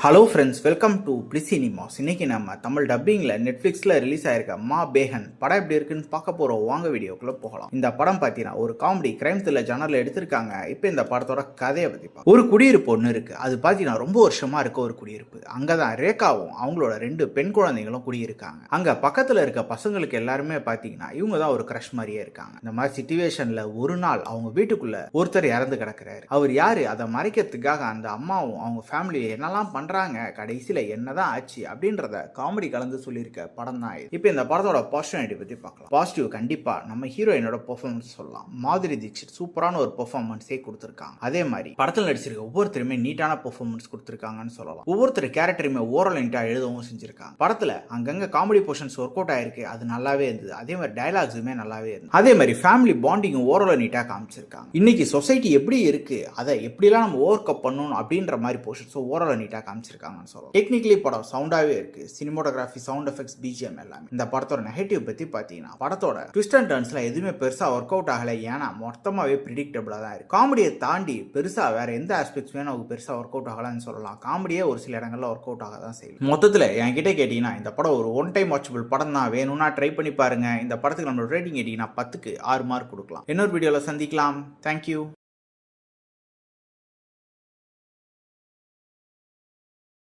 Hello friends, welcome to பிளிசினிமாஸ். இன்னைக்கு நம்ம தமிழ் டப்பிங்கில் நெட்ஃப்ளிக்ஸில் ரிலீஸ் ஆயிருக்க மா பேகன் படம் எப்படி இருக்குன்னு பார்க்க போகிறோம். வாங்க வீடியோக்குள்ளே போகலாம். இந்த படம் பார்த்தீங்கன்னா ஒரு காமெடி கிரைம் த்ரில்லர் ஜானரில் எடுத்திருக்காங்க. இப்போ இந்த படத்தோட கதையை பற்றி ஒரு குடியிருப்பு ஒன்று இருக்குது. அது பார்த்தீங்கன்னா ரொம்ப வருஷமாக இருக்க ஒரு குடியிருப்பு. அங்கே தான் ரேகாவும் அவங்களோட 2 பெண் குழந்தைகளும் குடியிருக்காங்க. அங்கே பக்கத்தில் இருக்க பசங்களுக்கு எல்லாருமே பார்த்தீங்கன்னா இவங்க தான் ஒரு க்ரஷ் மாதிரியே இருக்காங்க. இந்த மாதிரி சிச்சுவேஷனில் ஒரு நாள் அவங்க வீட்டுக்குள்ள ஒருத்தர் இறந்து கிடக்குறாரு. அவர் யாரு அதை மறைக்கிறதுக்காக அந்த அம்மாவும் அவங்க ஃபேமிலி என்னெல்லாம் பண்றாங்க, கடைசியில என்னதான் ஆச்சு அப்படின்றத காமெடி கலந்து சொல்லியிருக்க படம் தான் இது. இப்போ இந்த படத்தோட பாசிட்டிவிட்டி பத்தி பார்க்கலாம். பாசிட்டிவ் கண்டிப்பா நம்ம ஹீரோயினோட பெர்ஃபார்மன்ஸ் சொல்லலாம். மாதுரி தீக்ஷித் சூப்பரான ஒரு பெர்ஃபார்மன்ஸே கொடுத்திருக்காங்க. அதே மாதிரி படத்தில் நடிச்சிருக்க ஒவ்வொருத்தருமே நீட்டான பெர்ஃபார்மன்ஸ் கொடுத்திருக்காங்கன்னு சொல்லலாம். ஒவ்வொருத்தர் கேரக்டருமே ஓரல் நீட்டா எழுதவும் செஞ்சிருக்காங்க. படத்துல அங்கங்க காமெடி போர்ஷன்ஸ் ஒர்க் அவுட் ஆயிருக்கு, அது நல்லாவே இருந்தது. அதே மாதிரி டயலாக்ஸுமே நல்லாவே இருந்தது. அதே மாதிரி ஃபேமிலி பாண்டிங்கும் ஓரல் நீட்டா காமிச்சிருக்காங்க. இன்னைக்கு சொசைட்டி எப்படி இருக்கு, அதை எப்படிலாம் நம்ம ஓவர் கப் பண்ணணும் அப்படின்ற மாதிரி போர்ஷன்ஸ் ஓரல் நீட்டா காமிச்சிருக்காங்கன்னு சொல்லலாம். டெக்னிக்கலி படம் சவுண்டாவே இருக்கு. சினிமோட்டோகிராஃபி, சவுண்ட் எஃபெக்ட்ஸ், பிஜிஎம் எல்லாமே. இந்த படத்தோட நெகட்டிவ் பத்தி பாத்தீங்கன்னா படத்தோட ட்விஸ்ட் அண்ட் டர்ன்ஸ்ல எதுவுமே பெருசா ஒர்க் அவுட் ஆகல. ஏன்னா மொத்தமாவே பிரிடிக்டபிளா தான் இருக்கு. காமெடியை தாண்டி பெருசா வேற எந்த ஆஸ்பெக்ட்ஸ்மே நமக்கு பெருசா ஒர்க் அவுட் ஆகலன்னு சொல்லலாம். காமெடியே ஒரு சில இடங்கள்ல ஒர்க் அவுட் ஆக தான் செய்யும். மொத்தத்துல என்கிட்ட கேட்டீங்கன்னா இந்த படம் ஒரு ஒன் டைம் வாட்சபிள் படம் தான். வேணும்னா ட்ரை பண்ணி பாருங்க. இந்த படத்துக்கு நம்மளோட ரேட்டிங் கேட்டீங்கன்னா 10க்கு 6 மார்க் கொடுக்கலாம். இன்னொரு வீடியோல சந்திக்கலாம். தேங்க்யூ.